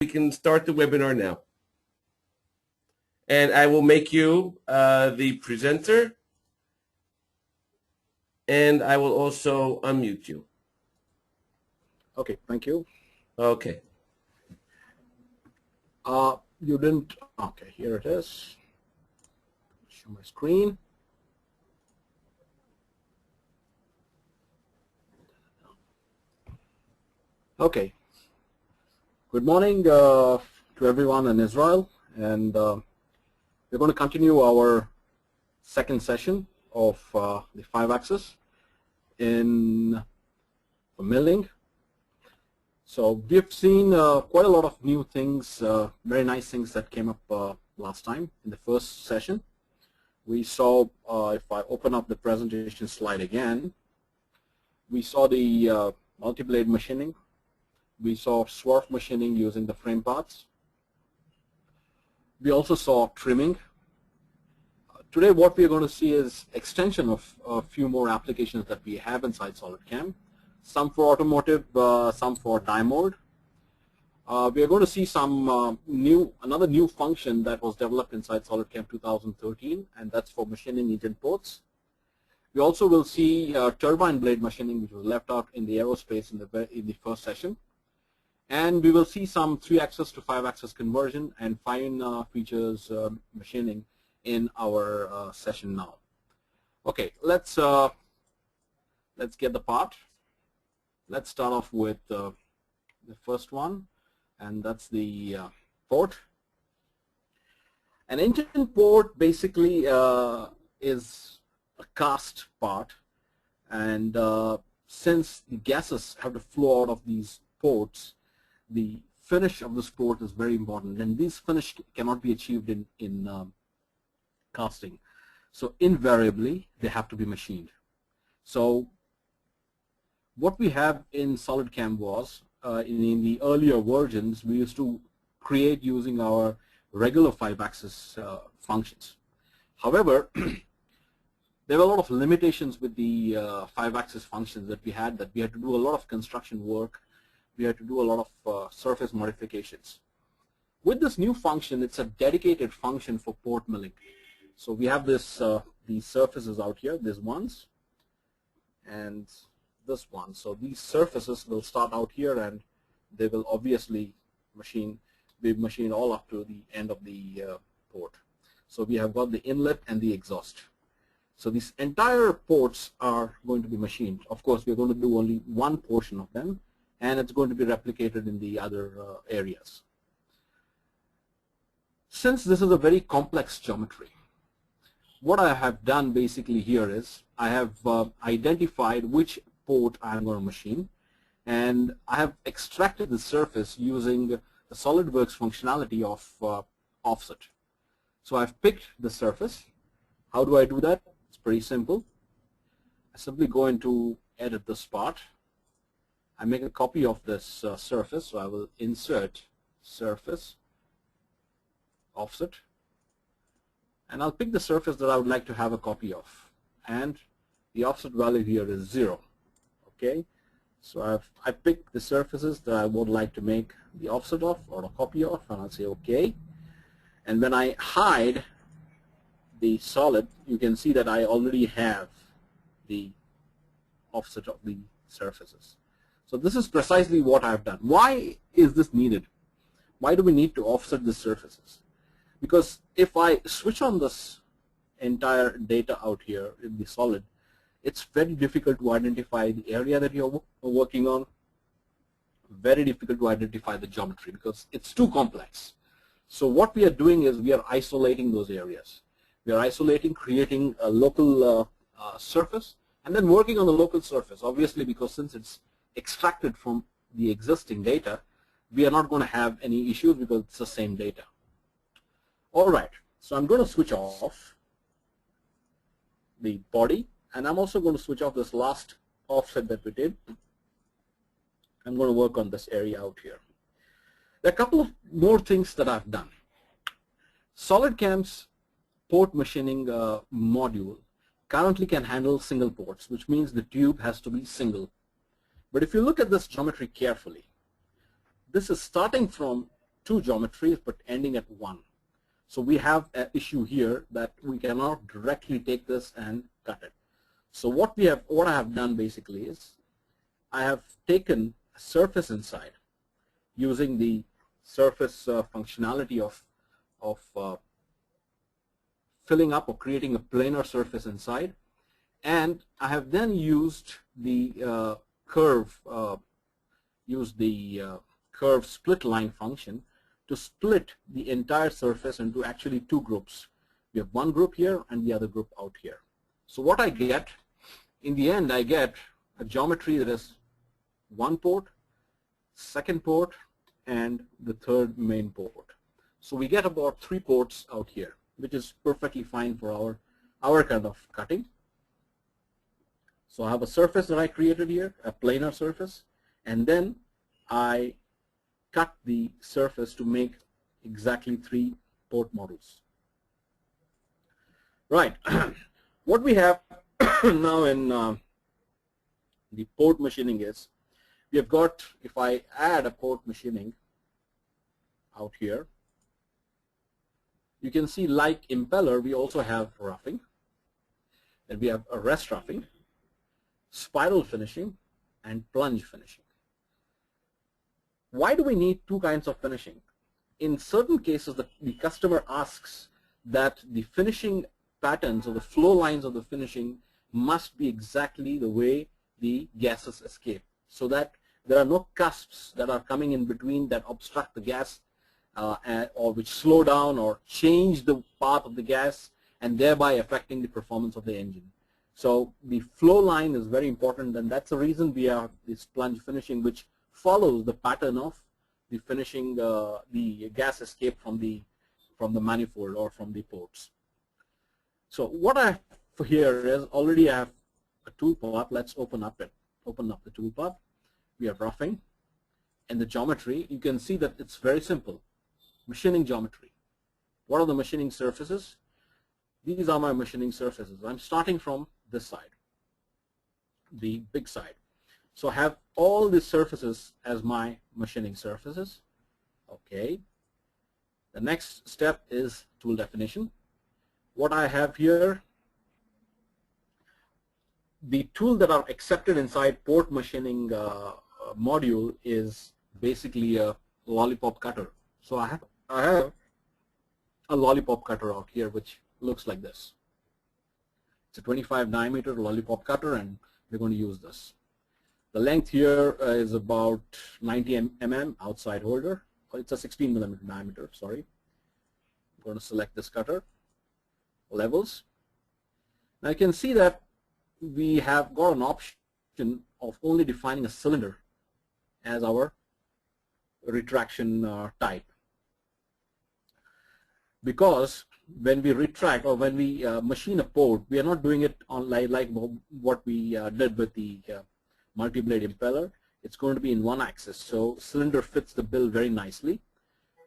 We can start the webinar now. And I will make you the presenter. And I will also unmute you. Okay, thank you. Okay. You didn't, okay, here it is. Show my screen. Okay. Good morning to everyone in Israel, and we're going to continue our second session of the 5-axis in milling. So we've seen quite a lot of new things, very nice things that came up last time in the first session. We saw, if I open up the presentation slide again, we saw the multi-blade machining. We saw swerve machining using the frame parts. We also saw trimming. Today what we're going to see is extension of a few more applications that we have inside SolidCAM. Some for automotive, some for die mold. We are going to see some another new function that was developed inside SolidCAM 2013, and that's for machining engine ports. We also will see turbine blade machining, which was left out in the aerospace in the first session. And we will see some 3-axis to 5-axis conversion and fine features machining in our session now. Okay, let's get the part. Let's start off with the first one, and that's the port. An engine port basically is a cast part, and since the gases have to flow out of these ports, the finish of this port is very important, and this finish cannot be achieved in casting. So invariably, they have to be machined. So what we have in SolidCAM was, in the earlier versions, we used to create using our regular 5-axis functions. However, there were a lot of limitations with the 5-axis functions that we had to do a lot of construction work. We had to do a lot of surface modifications. With this new function, it's a dedicated function for port milling. So we have this these surfaces out here, these ones, and this one. So these surfaces will start out here, and they will obviously be machined all up to the end of the port. So we have got the inlet and the exhaust. So these entire ports are going to be machined. Of course, we're going to do only one portion of them, and it's going to be replicated in the other areas. Since this is a very complex geometry, what I have done basically here is I have identified which port I'm going to machine, and I have extracted the surface using the SolidWorks functionality of offset. So I've picked the surface. How do I do that? It's pretty simple. I simply go into edit this part. I make a copy of this surface, so I will insert surface, offset, and I'll pick the surface that I would like to have a copy of, and the offset value here is 0. Okay, so I picked the surfaces that I would like to make the offset of or a copy of, and I'll say OK. And when I hide the solid, you can see that I already have the offset of the surfaces. So this is precisely what I've done. Why is this needed? Why do we need to offset the surfaces? Because if I switch on this entire data out here in the solid, it's very difficult to identify the area that you're working on, very difficult to identify the geometry because it's too complex. So what we are doing is we are isolating those areas. We are isolating, creating a local surface, and then working on the local surface, obviously, because since it's extracted from the existing data, we are not going to have any issues because it's the same data. All right, so I'm going to switch off the body, and I'm also going to switch off this last offset that we did. I'm going to work on this area out here. There are a couple of more things that I've done. SolidCAM's port machining module currently can handle single ports, which means the tube has to be single. But if you look at this geometry carefully, this is starting from two geometries but ending at one. So we have an issue here that we cannot directly take this and cut it. So what I have done basically is I have taken a surface inside using the surface functionality of filling up or creating a planar surface inside, and I have then used the curve split line function to split the entire surface into actually two groups. We have one group here and the other group out here. So what I get, in the end, I get a geometry that is one port, second port, and the third main port. So we get about 3 ports out here, which is perfectly fine for our kind of cutting. So I have a surface that I created here, a planar surface, and then I cut the surface to make exactly 3 port models. Right. What we have now in the port machining is, we have got, if I add a port machining out here, you can see like impeller, we also have roughing, and we have a rest roughing, spiral finishing, and plunge finishing. Why do we need 2 kinds of finishing? In certain cases, the customer asks that the finishing patterns or the flow lines of the finishing must be exactly the way the gases escape, so that there are no cusps that are coming in between that obstruct the gas or which slow down or change the path of the gas and thereby affecting the performance of the engine. So the flow line is very important, and that's the reason we have this plunge finishing, which follows the pattern of the finishing, the gas escape from the manifold or from the ports. So what I have here is, already I have a tool path. Let's open up the tool path. We have roughing, and the geometry. You can see that it's very simple. Machining geometry. What are the machining surfaces? These are my machining surfaces. I'm starting from this side, the big side. So I have all these surfaces as my machining surfaces. Okay. The next step is tool definition. What I have here, the tool that are accepted inside port machining module is basically a lollipop cutter. So I have a lollipop cutter out here which looks like this. It's a 25 diameter lollipop cutter, and we're going to use this. The length here is about 90 mm outside holder. It's a 16 millimeter diameter, sorry. I'm going to select this cutter. Levels. Now you can see that we have got an option of only defining a cylinder as our retraction type, because when we retract or when we machine a port, we are not doing it on like what we did with the multi-blade impeller. It's going to be in one axis, so cylinder fits the bill very nicely.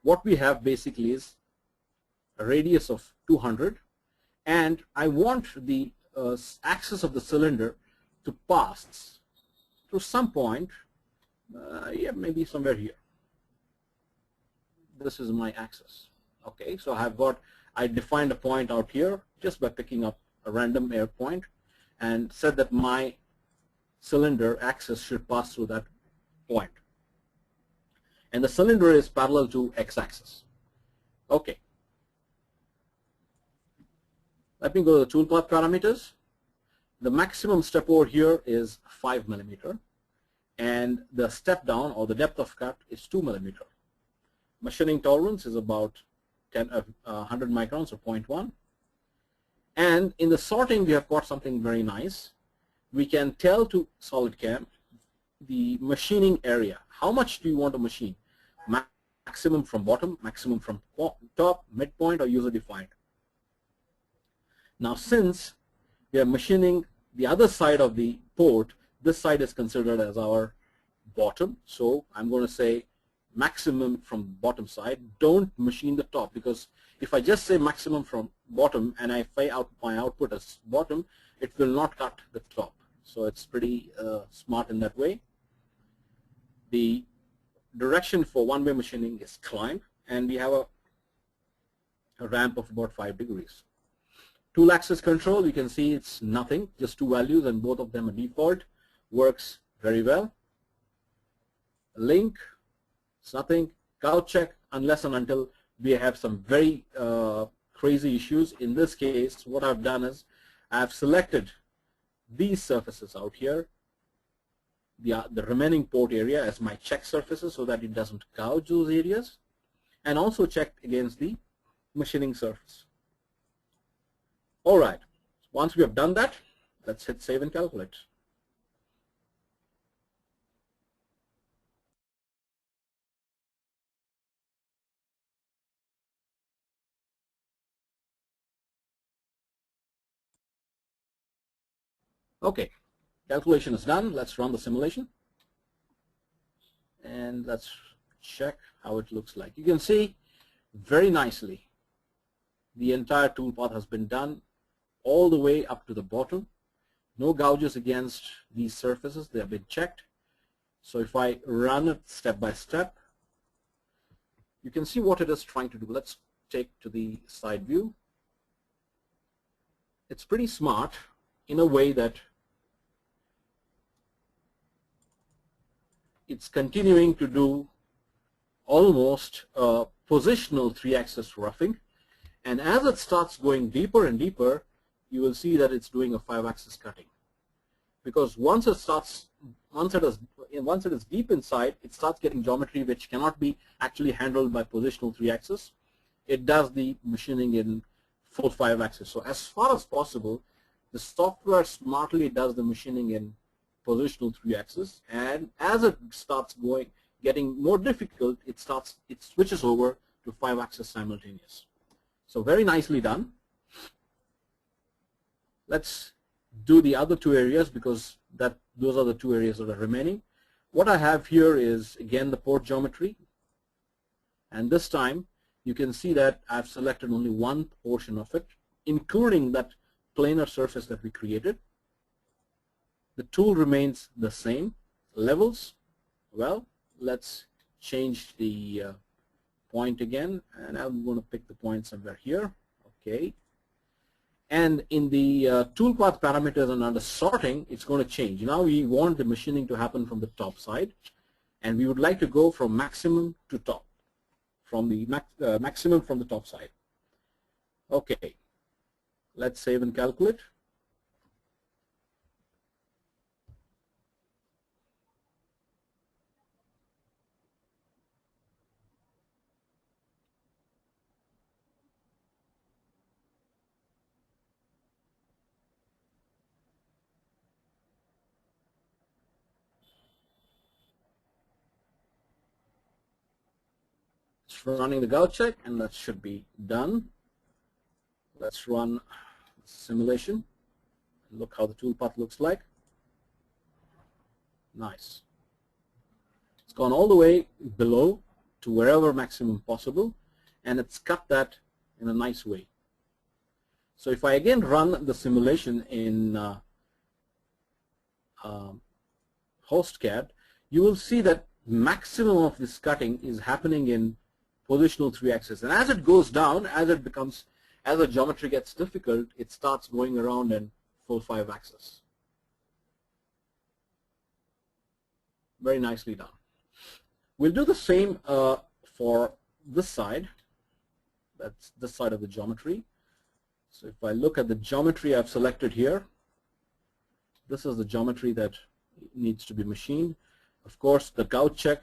What we have basically is a radius of 200, and I want the axis of the cylinder to pass to some point, yeah, maybe somewhere here. This is my axis. Okay, so I defined a point out here just by picking up a random air point and said that my cylinder axis should pass through that point. And the cylinder is parallel to x-axis. Okay. Let me go to the toolpath parameters. The maximum step over here is 5 millimeter, and the step down or the depth of cut is 2 millimeter. Machining tolerance is about 100 microns or 0.1. And in the sorting, we have got something very nice. We can tell to SolidCAM the machining area. How much do you want to machine? Maximum from bottom, maximum from top, midpoint, or user defined. Now, since we are machining the other side of the port, this side is considered as our bottom. So I'm going to say maximum from bottom side. Don't machine the top, because if I just say maximum from bottom and I pay out my output as bottom, it will not cut the top. So it's pretty smart in that way. The direction for one-way machining is climb, and we have a ramp of about 5 degrees. Tool axis control, you can see it's nothing, just 2 values, and both of them are default. Works very well. Link, it's nothing. Gouge check, unless and until we have some very crazy issues. In this case, what I've done is I've selected these surfaces out here, the remaining port area, as my check surfaces so that it doesn't gouge those areas, and also checked against the machining surface. All right, once we have done that, let's hit save and calculate. Okay, calculation is done. Let's run the simulation and let's check how it looks like. You can see very nicely the entire tool path has been done all the way up to the bottom. No gouges against these surfaces, they have been checked. So if I run it step by step, you can see what it is trying to do. Let's take to the side view. It's pretty smart in a way that it's continuing to do almost positional 3-axis roughing, and as it starts going deeper and deeper, you will see that it's doing a 5-axis cutting, because once it is deep inside, it starts getting geometry which cannot be actually handled by positional 3-axis. It does the machining in full 5-axis. So as far as possible, the software smartly does the machining in positional 3-axis, and as it starts getting more difficult, it switches over to 5-axis simultaneous. So very nicely done. Let's do the other 2 areas, because those are the 2 areas that are remaining. What I have here is again the port geometry, and this time you can see that I've selected only one portion of it, including that planar surface that we created. The tool remains the same. Levels, well, let's change the point again, and I'm going to pick the point somewhere here. Okay. And in the toolpath parameters and under sorting, it's going to change. Now we want the machining to happen from the top side, and we would like to go from maximum to top, from the maximum from the top side. Okay, let's save and calculate. Running the gouge check, and that should be done. Let's run simulation. Look how the toolpath looks like. Nice. It's gone all the way below to wherever maximum possible, and it's cut that in a nice way. So if I again run the simulation in HostCAD, you will see that maximum of this cutting is happening in positional 3-axis, and as it goes down, as the geometry gets difficult, it starts going around in full 5-axis. Very nicely done. We'll do the same for this side. That's this side of the geometry. So if I look at the geometry I've selected here, this is the geometry that needs to be machined. Of course, the gouge check,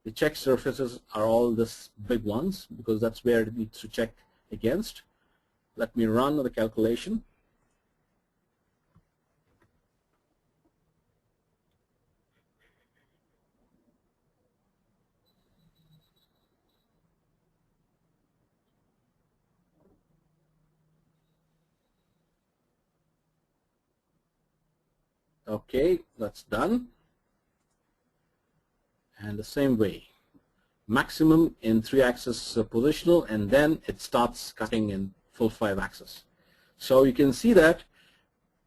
the check surfaces are all this big ones, because that's where it needs to check against. Let me run the calculation. Okay, that's done. And the same way, maximum in 3-axis positional, and then it starts cutting in full 5-axis. So you can see that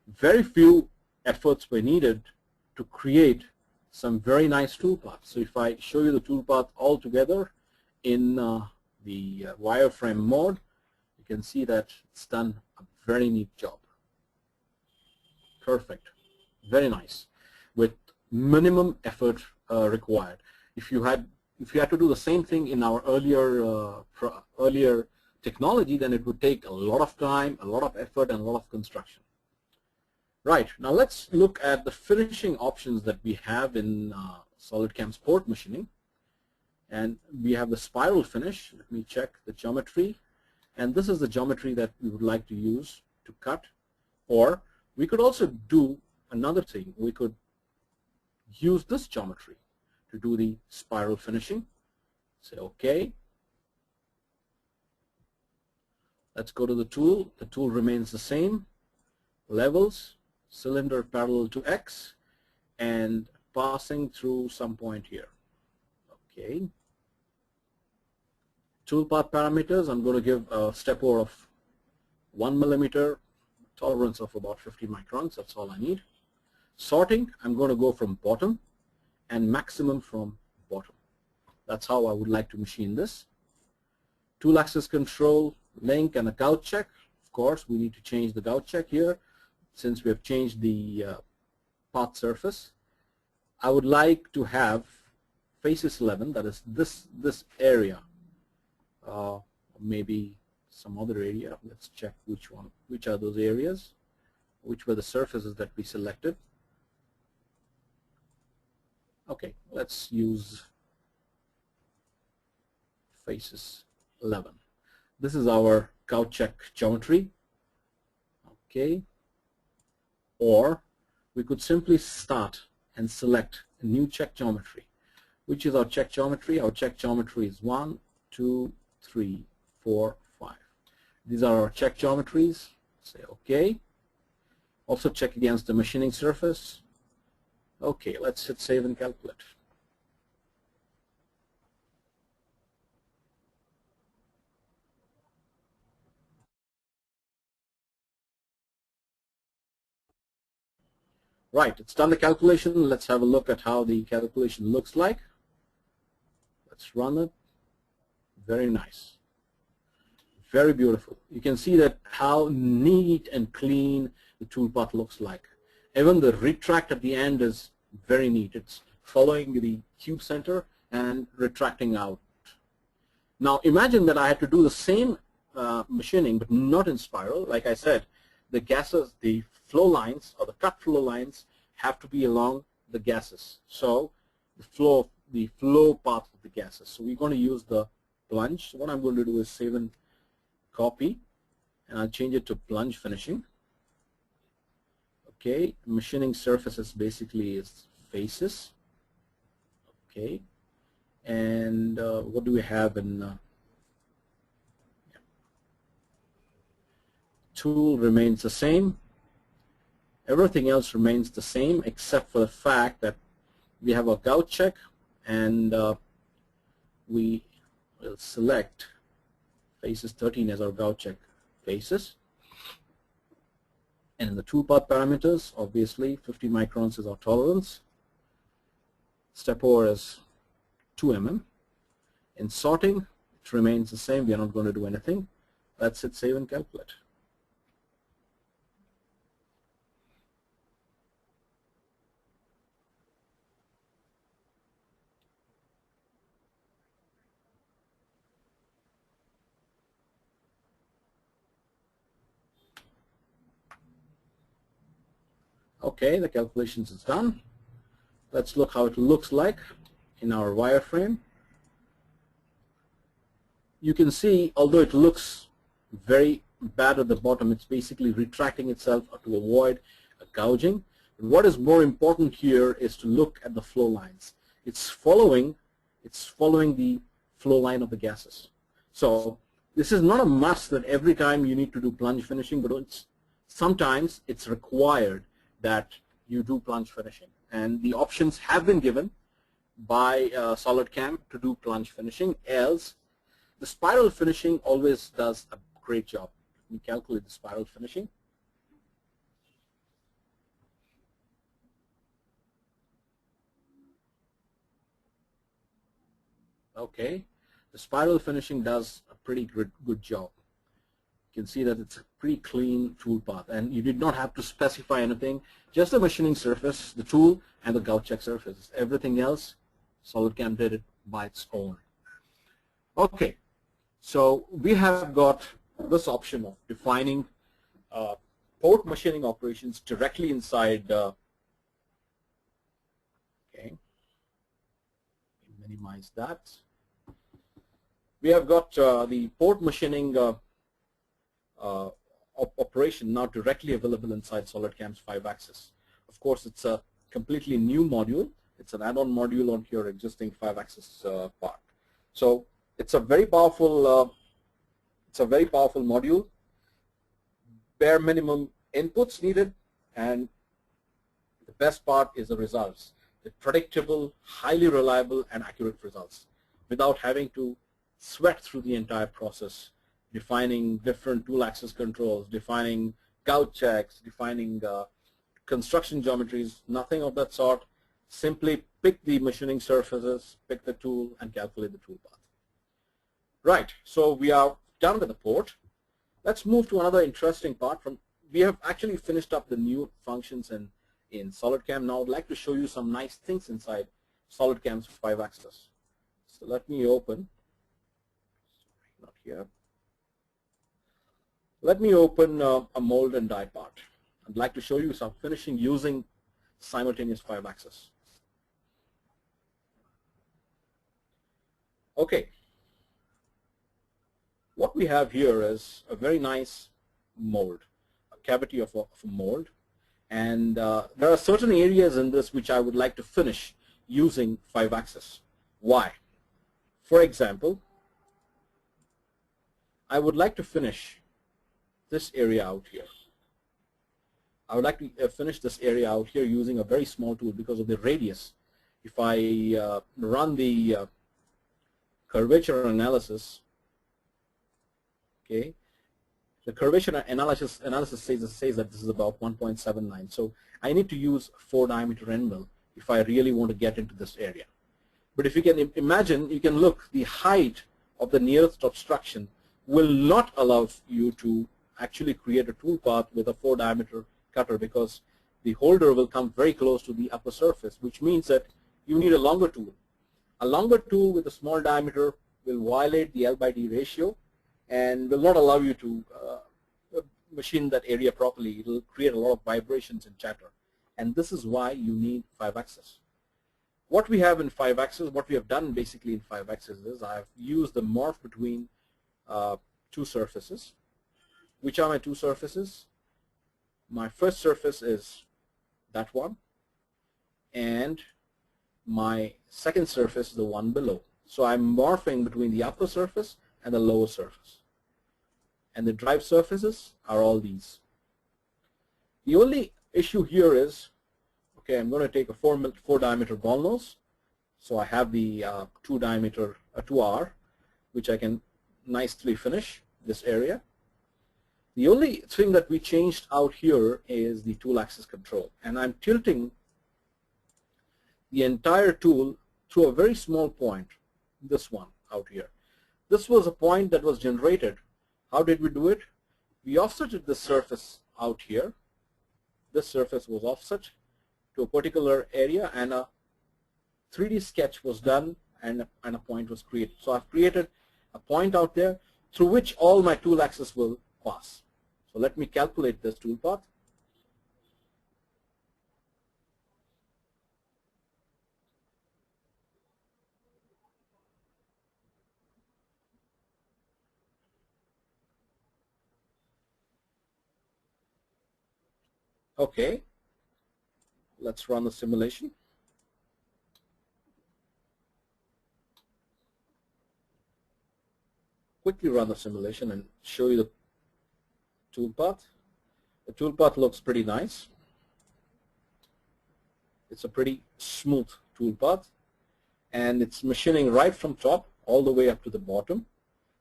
very few efforts were needed to create some very nice toolpaths. So if I show you the toolpath all together in the wireframe mode, you can see that it's done a very neat job. Perfect. Very nice. With minimum effort required. If you had to do the same thing in our earlier technology, then it would take a lot of time, a lot of effort, and a lot of construction. Right, now let's look at the finishing options that we have in SolidCAM Sport Machining. And we have the spiral finish. Let me check the geometry. And this is the geometry that we would like to use to cut. Or we could also do another thing. We could use this geometry to do the spiral finishing. Say OK. Let's go to the tool. The tool remains the same. Levels, cylinder parallel to X, and passing through some point here. Okay. Toolpath parameters, I'm going to give a step over of 1 millimeter, tolerance of about 50 microns. That's all I need. Sorting, I'm going to go from bottom and maximum from bottom. That's how I would like to machine this. Tool axis control, link, and a gouge check. Of course, we need to change the gouge check here since we have changed the path surface. I would like to have faces 11, that is this area, maybe some other area. Let's check which are those areas, which were the surfaces that we selected. Okay, let's use faces 11. This is our gouge check geometry. Okay. Or we could simply start and select a new check geometry. Which is our check geometry? Our check geometry is 1, 2, 3, 4, 5. These are our check geometries. Say OK. Also check against the machining surface. OK, let's hit save and calculate. Right, it's done the calculation. Let's have a look at how the calculation looks like. Let's run it. Very nice. Very beautiful. You can see that how neat and clean the toolpath looks like. Even the retract at the end is very neat. It's following the cube center and retracting out. Now imagine that I had to do the same machining but not in spiral. Like I said, the gases, the flow lines or the cut flow lines have to be along the gases. So the flow path of the gases. So we're going to use the plunge. So what I'm going to do is save and copy, and I'll change it to plunge finishing. Okay, machining surfaces basically is faces. Okay, and what do we have in tool remains the same. Everything else remains the same except for the fact that we have a gouge check, and we will select faces 13 as our gouge check faces. And in the toolpath parameters, obviously 50 microns is our tolerance. Step over is 2 mm. In sorting, it remains the same. We are not going to do anything. Let's hit save and calculate. Okay, the calculations is done. Let's look how it looks like in our wireframe. You can see, although it looks very bad at the bottom, it's basically retracting itself to avoid a gouging. What is more important here is to look at the flow lines. It's following the flow line of the gases. So this is not a must that every time you need to do plunge finishing, but sometimes it's required that you do plunge finishing. And the options have been given by SolidCAM to do plunge finishing, else the spiral finishing always does a great job. We calculate the spiral finishing. Okay, the spiral finishing does a pretty good job. You can see that it's a pretty clean tool path, and you did not have to specify anything, just the machining surface, the tool, and the gouge check surface. Everything else, SolidCAM did it by its own. Okay, so we have got this option of defining port machining operations directly inside. Okay, minimize that. We have got the port machining operation now directly available inside SolidCAM's 5-axis. Of course, it's a completely new module. It's an add-on module on your existing 5-axis part. So it's a very powerful. It's a very powerful module. Bare minimum inputs needed, and the best part is the results. The predictable, highly reliable, and accurate results, without having to sweat through the entire process, defining different tool axis controls, defining gouge checks, defining construction geometries, nothing of that sort. Simply pick the machining surfaces, pick the tool, and calculate the tool path. Right, so we are done with the port. Let's move to another interesting part. We have actually finished up the new functions in SolidCAM. Now I'd like to show you some nice things inside SolidCAM's 5-axis. So let me open, not here. Let me open a mold and die part. I'd like to show you some finishing using simultaneous 5-axis. Okay. What we have here is a very nice mold, a cavity of a mold, and there are certain areas in this which I would like to finish using 5-axis. Why? For example, I would like to finish this area out here. I would like to finish this area out here using a very small tool because of the radius. If I run the curvature analysis, okay, the curvature analysis says that this is about 1.79. So I need to use 4-diameter end mill if I really want to get into this area. But if you can imagine, you can look, the height of the nearest obstruction will not allow you to actually create a tool path with a 4-diameter cutter, because the holder will come very close to the upper surface, which means that you need a longer tool. A longer tool with a small diameter will violate the L/D ratio and will not allow you to machine that area properly. It will create a lot of vibrations and chatter. And this is why you need 5-axis. What we have in 5-axis, what we have done basically in 5-axis is I have used the morph between two surfaces. Which are my two surfaces? My first surface is that one, and my second surface is the one below. So I'm morphing between the upper surface and the lower surface. And the drive surfaces are all these. The only issue here is, okay, I'm going to take a 4-diameter ball nose. So I have the 2R, which I can nicely finish this area. The only thing that we changed out here is the tool axis control, and I'm tilting the entire tool through a very small point, this one out here. This was a point that was generated. How did we do it? We offsetted the surface out here. This surface was offset to a particular area, and a 3D sketch was done, and a point was created. So I've created a point out there through which all my tool axis will pass. So let me calculate this tool path. Okay, let's run the simulation. Quickly run the simulation and show you the toolpath. The toolpath looks pretty nice. It's a pretty smooth toolpath, and it's machining right from top all the way up to the bottom.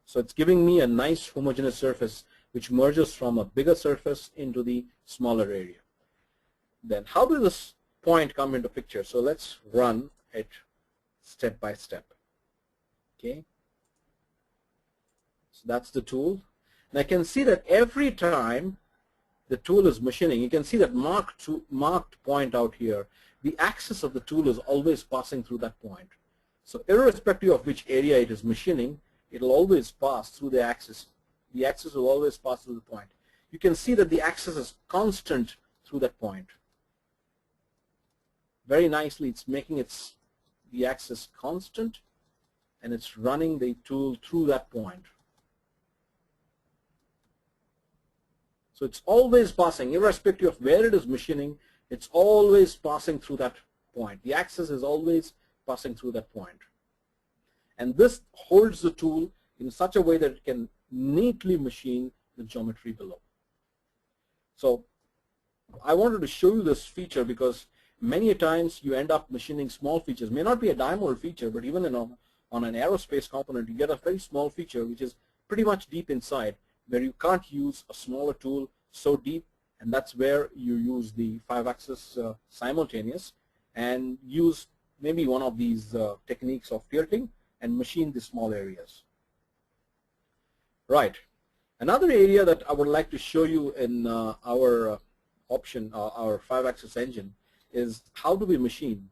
So it's giving me a nice homogeneous surface which merges from a bigger surface into the smaller area. Then how does this point come into picture? So let's run it step by step. Okay. So that's the tool. And I can see that every time the tool is machining, you can see that marked point out here. The axis of the tool is always passing through that point. So irrespective of which area it is machining, it will always pass through the axis. The axis will always pass through the point. You can see that the axis is constant through that point. Very nicely, it's making the axis constant, and it's running the tool through that point. So it's always passing, irrespective of where it is machining, it's always passing through that point. The axis is always passing through that point. And this holds the tool in such a way that it can neatly machine the geometry below. So I wanted to show you this feature because many times you end up machining small features. May not be a diamond feature, but even on an aerospace component, you get a very small feature which is pretty much deep inside, where you can't use a smaller tool so deep, and that's where you use the 5-axis simultaneous and use maybe one of these techniques of tilting and machine the small areas. Right. Another area that I would like to show you in our option, our 5-axis engine, is how do we machine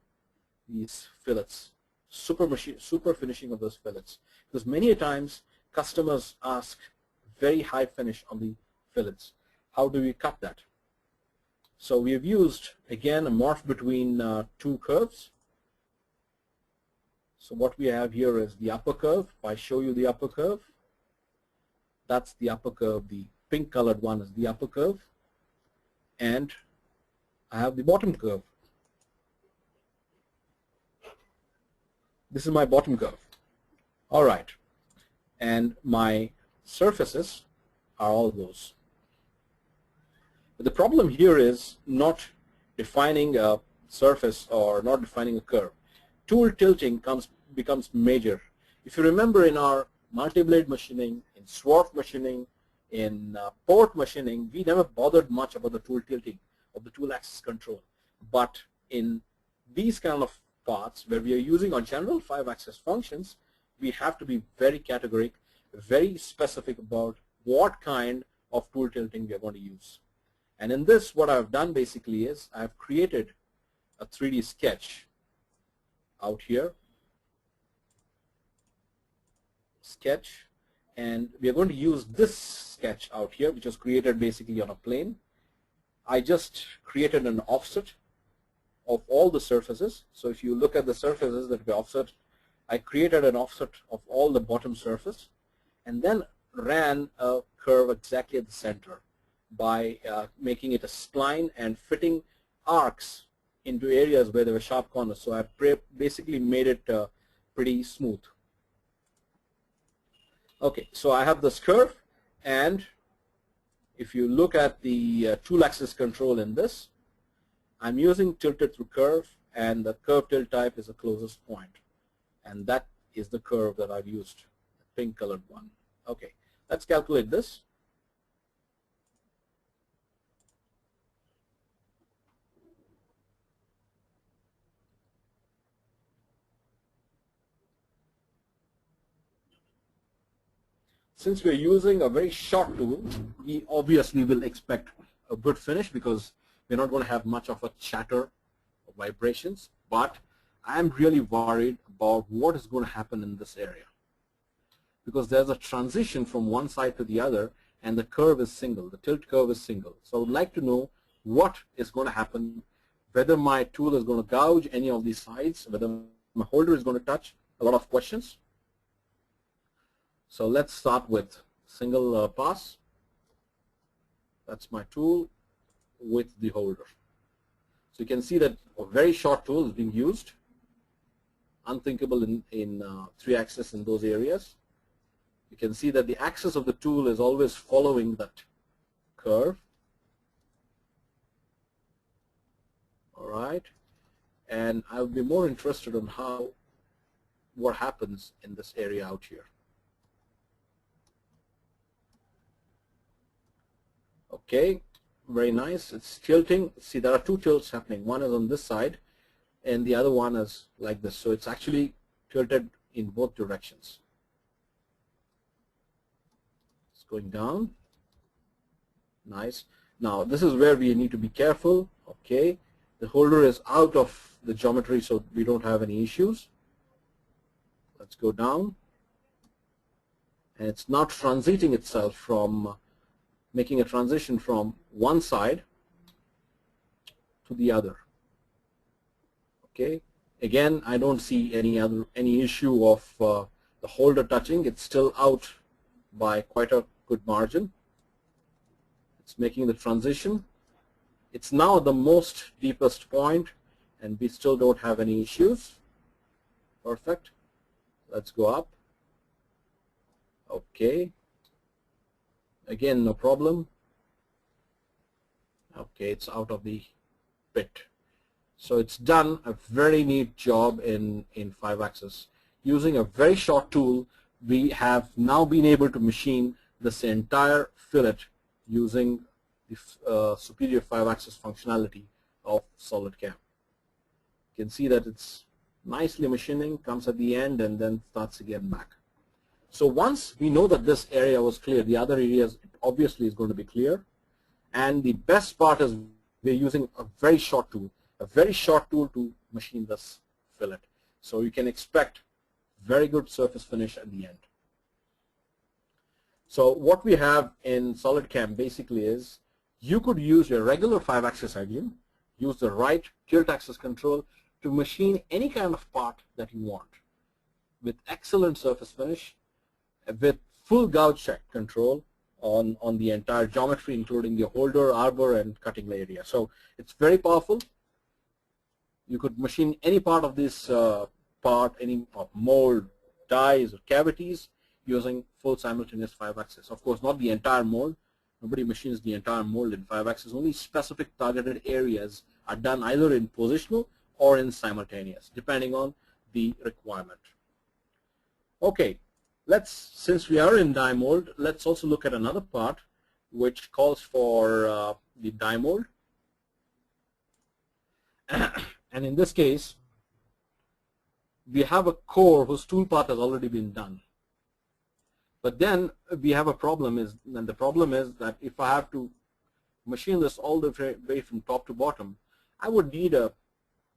these fillets, super finishing of those fillets. Because many times customers ask very high finish on the fillets. How do we cut that? So we have used, again, a morph between two curves. So what we have here is the upper curve. If I show you the upper curve, that's the upper curve. The pink colored one is the upper curve. And I have the bottom curve. This is my bottom curve. All right. And my surfaces are all those. But the problem here is not defining a surface or not defining a curve. Tool tilting becomes major. If you remember, in our multi-blade machining, in swarf machining, in port machining, we never bothered much about the tool tilting of the tool axis control. But in these kind of parts where we are using our general 5-axis functions, we have to be very categoric, very specific about what kind of tool tilting we are going to use. And in this, what I've done basically is I've created a 3D sketch out here. Sketch. And we are going to use this sketch out here, which was created basically on a plane. I just created an offset of all the surfaces. So if you look at the surfaces that we offset, I created an offset of all the bottom surface and then ran a curve exactly at the center by making it a spline and fitting arcs into areas where there were sharp corners. So I basically made it pretty smooth. Okay, so I have this curve, and if you look at the tool axis control in this, I'm using tilted through curve, and the curve tilt type is the closest point. And that is the curve that I've used, the pink colored one. Okay, let's calculate this. Since we're using a very short tool, we obviously will expect a good finish because we're not going to have much of a chatter or vibrations. But I'm really worried about what is going to happen in this area, because there's a transition from one side to the other and the curve is single, the tilt curve is single. So I would like to know what is going to happen, whether my tool is going to gouge any of these sides, whether my holder is going to touch. A lot of questions. So let's start with single pass. That's my tool with the holder. So you can see that a very short tool is being used. Unthinkable in 3-axis in those areas. You can see that the axis of the tool is always following that curve. All right. And I would be more interested in what happens in this area out here. Okay, very nice. It's tilting. See, there are two tilts happening. One is on this side, and the other one is like this. So it's actually tilted in both directions. It's going down. Nice. Now this is where we need to be careful. Okay, the holder is out of the geometry, so we don't have any issues. Let's go down, and it's now transiting itself from making a transition from one side to the other. Okay, again, I don't see any issue of the holder touching. It's still out by quite a good margin. It's making the transition. It's now the most deepest point, and we still don't have any issues. Perfect. Let's go up. Okay. Again, no problem. Okay, it's out of the pit. So it's done a very neat job in 5-axis. Using a very short tool, we have now been able to machine this entire fillet using the superior 5-axis functionality of SolidCAM. You can see that it's nicely machining, comes at the end, and then starts again back. So once we know that this area was clear, the other areas obviously is going to be clear. And the best part is we're using a very short tool to machine this fillet. So you can expect very good surface finish at the end. So what we have in SolidCAM basically is you could use your regular 5-axis engine, use the right tilt axis control to machine any kind of part that you want with excellent surface finish, with full gouge check control on the entire geometry, including the holder, arbor, and cutting area. So it's very powerful. You could machine any part of this part, any mold, dies, or cavities using full simultaneous 5-axis. Of course, not the entire mold. Nobody machines the entire mold in 5-axis. Only specific targeted areas are done either in positional or in simultaneous, depending on the requirement. Okay, since we are in die mold, let's also look at another part which calls for the die mold. And in this case, we have a core whose tool path has already been done. But then we have a problem, and the problem is that if I have to machine this all the way from top to bottom, I would need a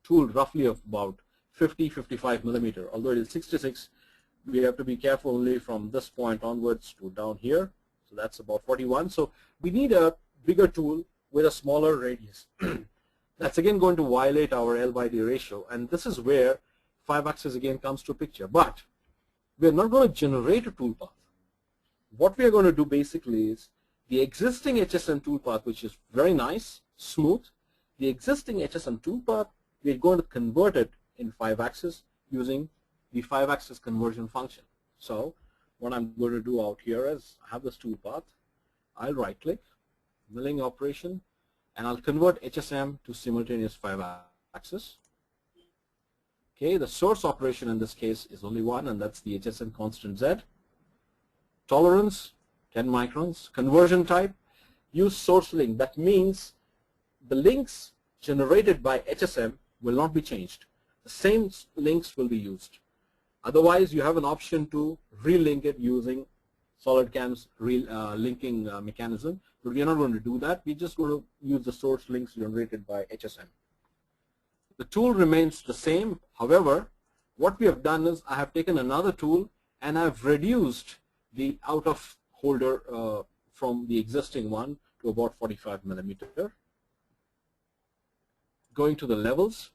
tool roughly of about 50-55 millimeter. Although it is 66, we have to be careful only from this point onwards to down here. So that's about 41. So we need a bigger tool with a smaller radius. That's again going to violate our L by D ratio, and this is where 5-axis again comes to picture. But we're not going to generate a toolpath. What we are going to do basically is the existing HSM toolpath, which is very nice, smooth, the existing HSM toolpath, we're going to convert it in 5-axis using the 5-axis conversion function. So what I'm going to do out here is I have this toolpath. I'll right-click, milling operation, and I'll convert HSM to simultaneous 5-axis. Okay, the source operation in this case is only one, and that's the HSM constant Z. Tolerance, 10 microns. Conversion type, use source link. That means the links generated by HSM will not be changed. The same links will be used. Otherwise, you have an option to relink it using SolidCAM's linking mechanism. But we're not going to do that. We're just going to use the source links generated by HSM. The tool remains the same. However, what we have done is I have taken another tool and I've reduced the out of holder from the existing one to about 45 millimeter. Going to the levels,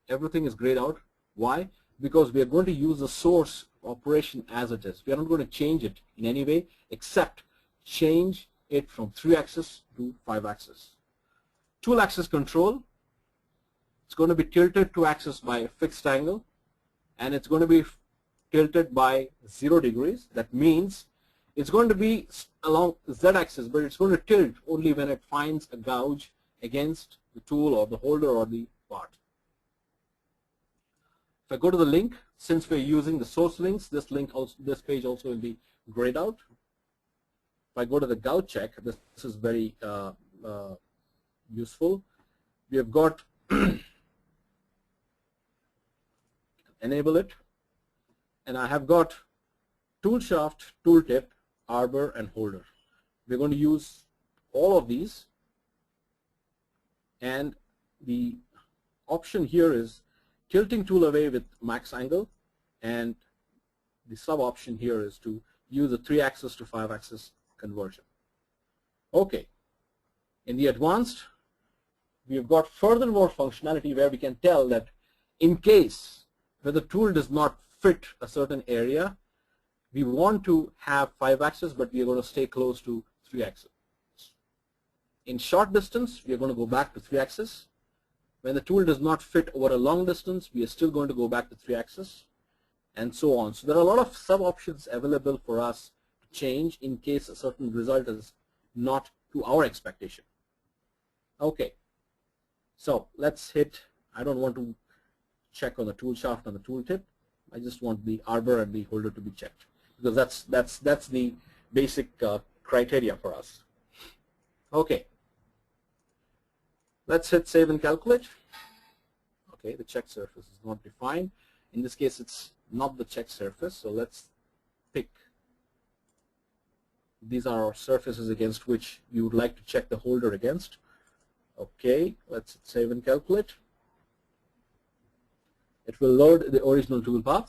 everything is grayed out. Why? Because we are going to use the source operation as it is. We are not going to change it in any way except change it from 3-axis to 5-axis. Tool axis control, it's going to be tilted to axis by a fixed angle, and it's going to be tilted by 0 degrees. That means it's going to be along Z-axis, but it's going to tilt only when it finds a gouge against the tool or the holder or the part. If I go to the link, since we're using the source links, this page also will be grayed out. If I go to the gouge check, this is very useful. We have got enable it. and I have got tool shaft, tool tip, arbor, and holder. We're going to use all of these, and the option here is tilting tool away with max angle, and the sub option here is to use a 3-axis to 5-axis conversion. Okay, in the advanced, we've got furthermore functionality where we can tell that in case where the tool does not fit a certain area, we want to have 5-axis, but we are going to stay close to 3-axis. In short distance, we are going to go back to 3-axis. When the tool does not fit over a long distance, we are still going to go back to 3-axis, and so on. So there are a lot of sub-options available for us to change in case a certain result is not to our expectation. Okay, so let's hit, I don't want to check on the tool shaft and the tool tip. I just want the arbor and the holder to be checked, because that's the basic criteria for us. Okay, let's hit save and calculate. Okay, the check surface is not defined. In this case, it's not the check surface, so let's pick. These are our surfaces against which we would like to check the holder against. Okay, let's hit save and calculate. It will load the original toolpath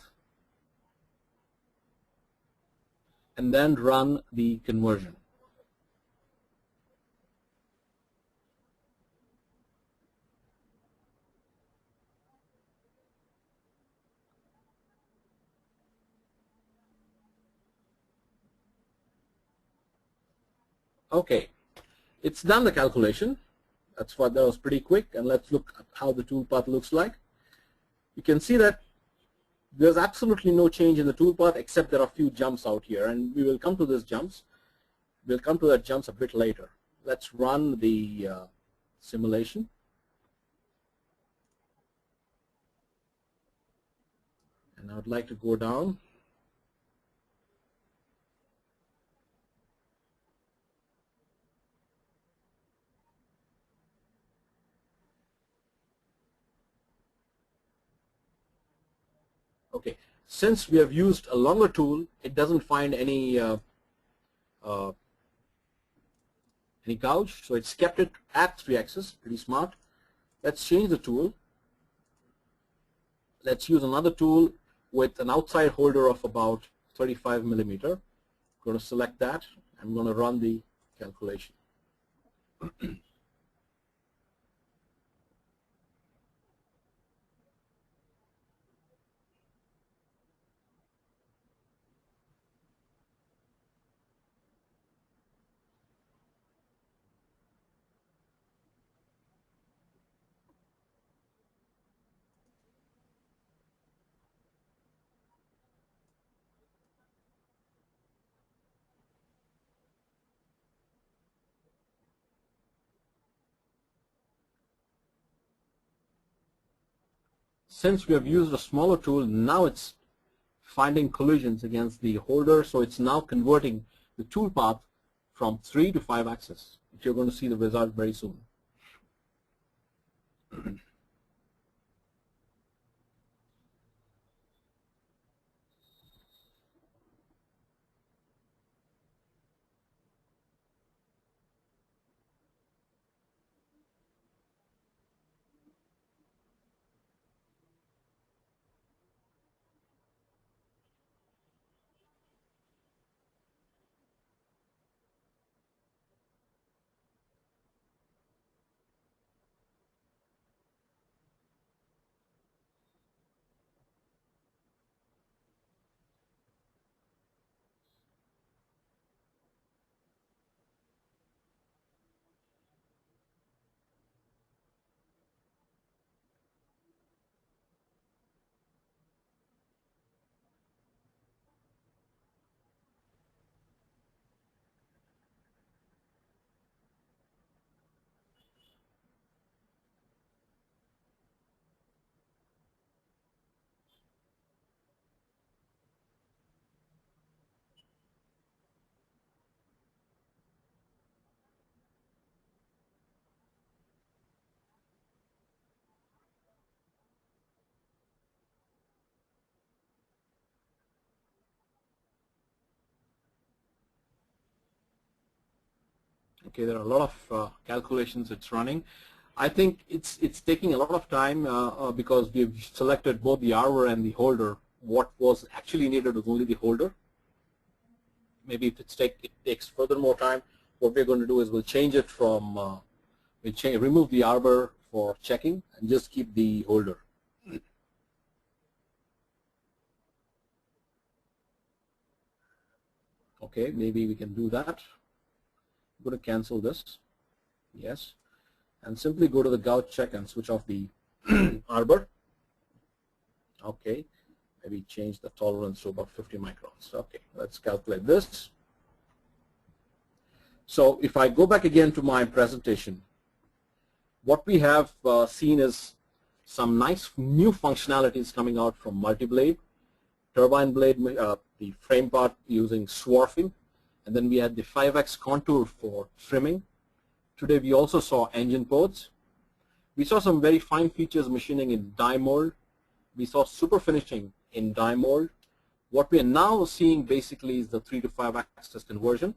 and then run the conversion. Okay, it's done the calculation. That was pretty quick, and let's look at how the toolpath looks like. You can see that there's absolutely no change in the toolpath except there are a few jumps out here, and we will come to those jumps. We'll come to that jumps a bit later. Let's run the simulation. And I would like to go down. Okay, since we have used a longer tool, it doesn't find any gouge, so it's kept it at 3-axis. Pretty smart. Let's change the tool. Let's use another tool with an outside holder of about 35 millimeter. I'm going to select that. I'm going to run the calculation. Since we have used a smaller tool, now it's finding collisions against the holder, so it's now converting the toolpath from 3 to 5-axis. You're going to see the result very soon. Okay, there are a lot of calculations it's running. I think it's taking a lot of time because we've selected both the arbor and the holder. What was actually needed was only the holder. Maybe if it takes further more time, what we're going to do is we'll change it from remove the arbor for checking and just keep the holder. Okay, maybe we can do that. I'm going to cancel this. Yes. And simply go to the gauge check and switch off the arbor. Okay. Maybe change the tolerance to about 50 microns. Okay, let's calculate this. So if I go back again to my presentation, what we have seen is some nice new functionalities coming out from multi-blade, turbine blade, the frame part using swarfing, and then we had the 5x contour for trimming. Today we also saw engine ports. We saw some very fine features machining in die mold. We saw super finishing in die mold. What we are now seeing basically is the 3 to 5 axis conversion.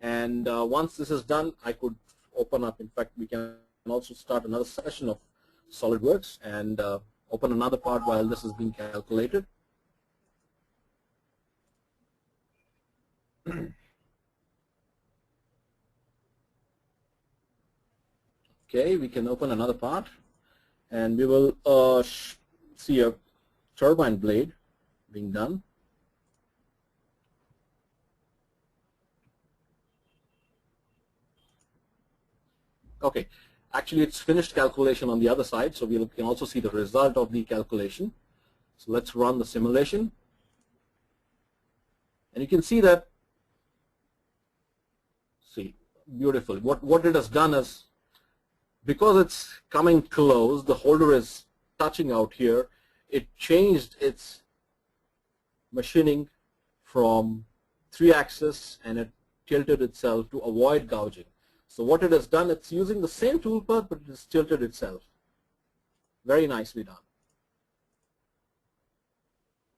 And once this is done, I could open up. In fact, we can also start another session of SolidWorks and open another part while this is being calculated. Okay, we can open another part, and we will see a turbine blade being done. Okay, actually it's finished calculation on the other side, so we can also see the result of the calculation. So let's run the simulation. And you can see that, see, beautiful. What it has done is, because it's coming close, the holder is touching out here, it changed its machining from 3-axis and it tilted itself to avoid gouging. So what it has done, it's using the same tool path, but it has tilted itself. Very nicely done.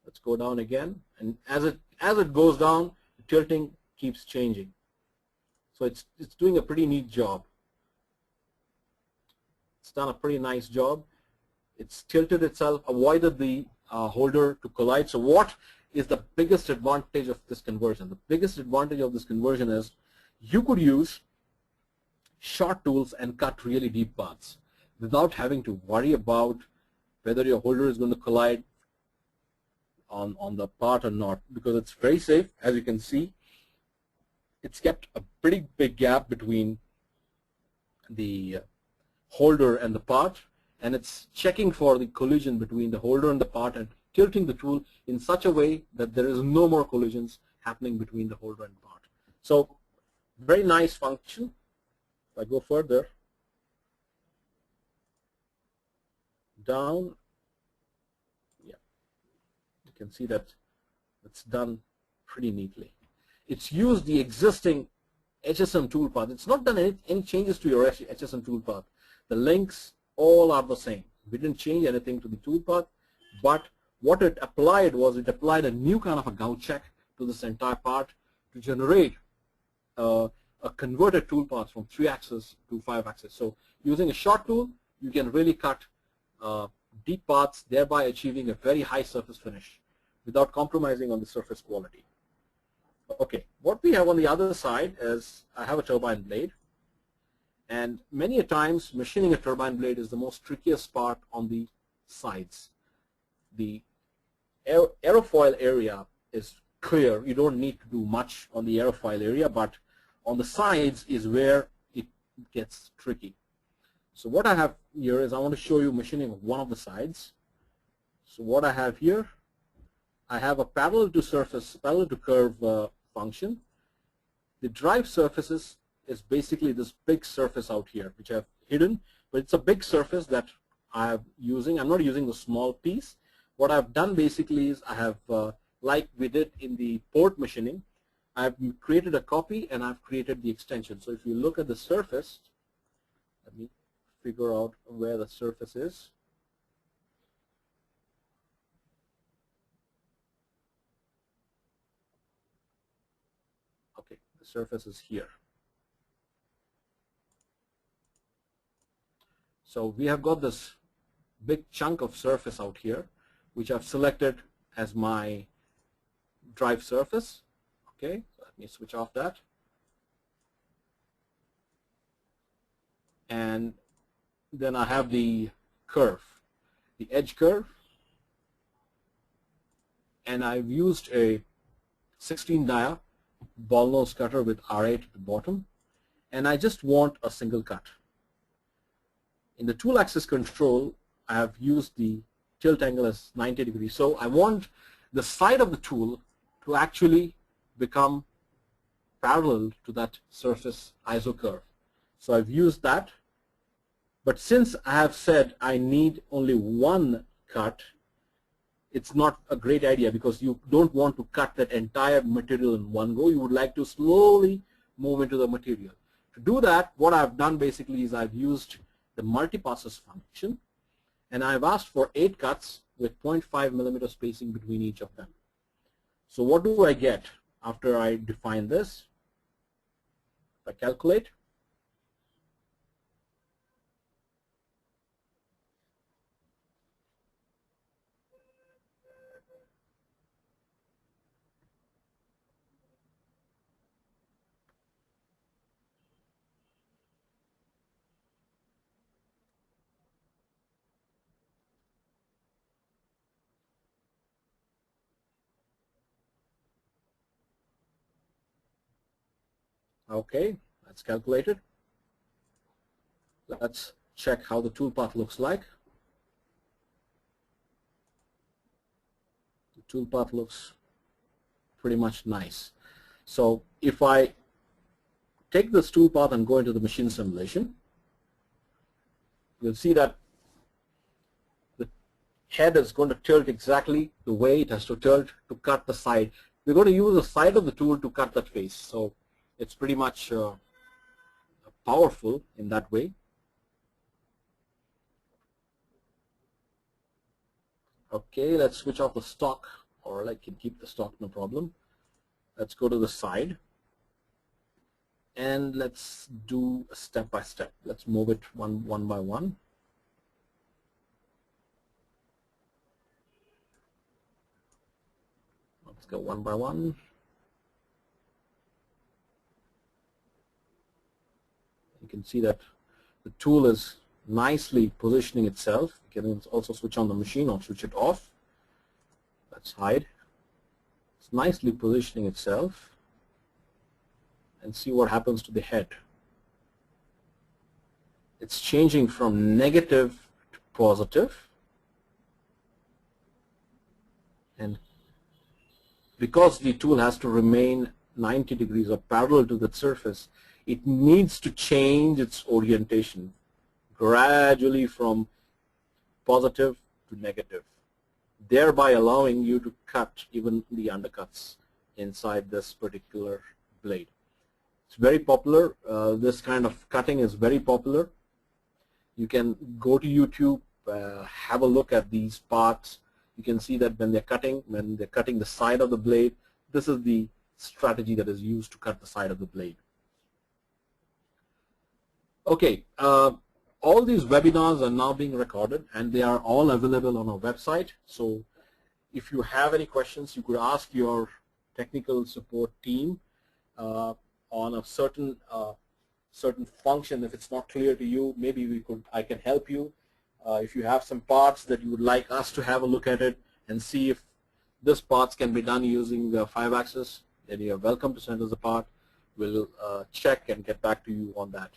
Let's go down again, and as it goes down, the tilting keeps changing. So it's doing a pretty neat job. It's done a pretty nice job. It's tilted itself, avoided the holder to collide. So what is the biggest advantage of this conversion? The biggest advantage of this conversion is you could use short tools and cut really deep paths without having to worry about whether your holder is going to collide on the part or not, because it's very safe. As you can see, it's kept a pretty big gap between the holder and the part, and it's checking for the collision between the holder and the part and tilting the tool in such a way that there is no more collisions happening between the holder and part. So very nice function. If I go further down, yeah, you can see that it's done pretty neatly. It's used the existing HSM toolpath. It's not done any changes to your HSM toolpath. The links all are the same. We didn't change anything to the toolpath, but what it applied was it applied a new kind of a gauge check to this entire part to generate a converted toolpath from 3-axis to 5-axis. So using a short tool, you can really cut deep paths, thereby achieving a very high surface finish without compromising on the surface quality. Okay, what we have on the other side is I have a turbine blade, and many a times machining a turbine blade is the most trickiest part on the sides. The aerofoil area is clear. You don't need to do much on the aerofoil area, but on the sides is where it gets tricky. So what I have here is I want to show you machining of one of the sides. So what I have here, I have a parallel to surface, parallel to curve function. The drive surfaces is basically this big surface out here, which I've hidden, but it's a big surface that I'm using. I'm not using the small piece. What I've done basically is I have, like we did in the port machining, I've created a copy and I've created the extension. So if you look at the surface, let me figure out where the surface is. Okay, the surface is here. So we have got this big chunk of surface out here, which I've selected as my drive surface. Okay, so let me switch off that. And then I have the curve, the edge curve. And I've used a 16 dia ball nose cutter with R8 at the bottom. And I just want a single cut. In the tool axis control, I have used the tilt angle as 90 degrees. So I want the side of the tool to actually become parallel to that surface ISO curve. So I've used that. But since I have said I need only one cut, it's not a great idea because you don't want to cut that entire material in one go. You would like to slowly move into the material. To do that, what I've done basically is I've used the multi-passes function, and I've asked for 8 cuts with 0.5 millimeter spacing between each of them. So what do I get after I define this? If I calculate, okay, that's calculated. Let's check how the toolpath looks like. The toolpath looks pretty much nice. So if I take this toolpath and go into the machine simulation, you'll see that the head is going to tilt exactly the way it has to tilt to cut the side. We're going to use the side of the tool to cut that face. So it's pretty much powerful in that way. Okay, let's switch off the stock, or I can keep the stock, no problem. Let's go to the side, and let's do a step by step. Let's move it one by one. Let's go one by one. You can see that the tool is nicely positioning itself. You can also switch on the machine or switch it off. Let's hide. It's nicely positioning itself, and see what happens to the head. It's changing from negative to positive, and because the tool has to remain 90 degrees or parallel to the surface, it needs to change its orientation gradually from positive to negative, thereby allowing you to cut even the undercuts inside this particular blade. It's very popular. This kind of cutting is very popular. You can go to YouTube, have a look at these parts. You can see that when they're cutting the side of the blade, this is the strategy that is used to cut the side of the blade. Okay, all these webinars are now being recorded, and they are all available on our website. So if you have any questions, you could ask your technical support team on a certain function. If it's not clear to you, maybe I can help you. If you have some parts that you would like us to have a look at it and see if this parts can be done using 5-axis, then you are welcome to send us a part. We'll check and get back to you on that.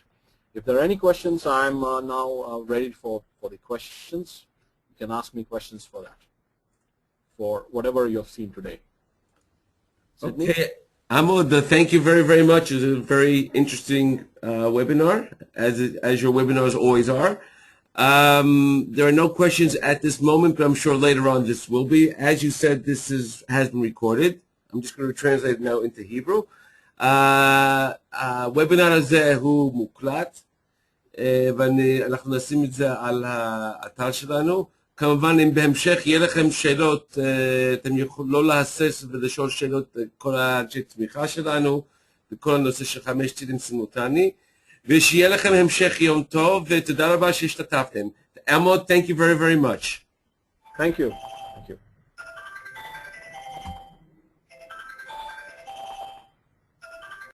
If there are any questions, I'm now ready for the questions. You can ask me questions for that, for whatever you have seen today. Sydney? Okay, Amod, thank you very, very much. It was a very interesting webinar, as your webinars always are. There are no questions at this moment, but I'm sure later on this will be. As you said, this has been recorded. I'm just going to translate it now into Hebrew. הוובינר הזה הוא מוקלט, ואנחנו נשים את זה על האתר שלנו. כמובן, אם בהמשך יהיה לכם שאלות, אתם יכולים לא להסס ולשאול שאלות כל האנשי תמיכה שלנו, בכל הנושא של 5 טילים סימולטני. ושיהיה לכם המשך יום טוב, ותודה רבה שהשתתפתם. Elmod, thank you very, very much. Thank you.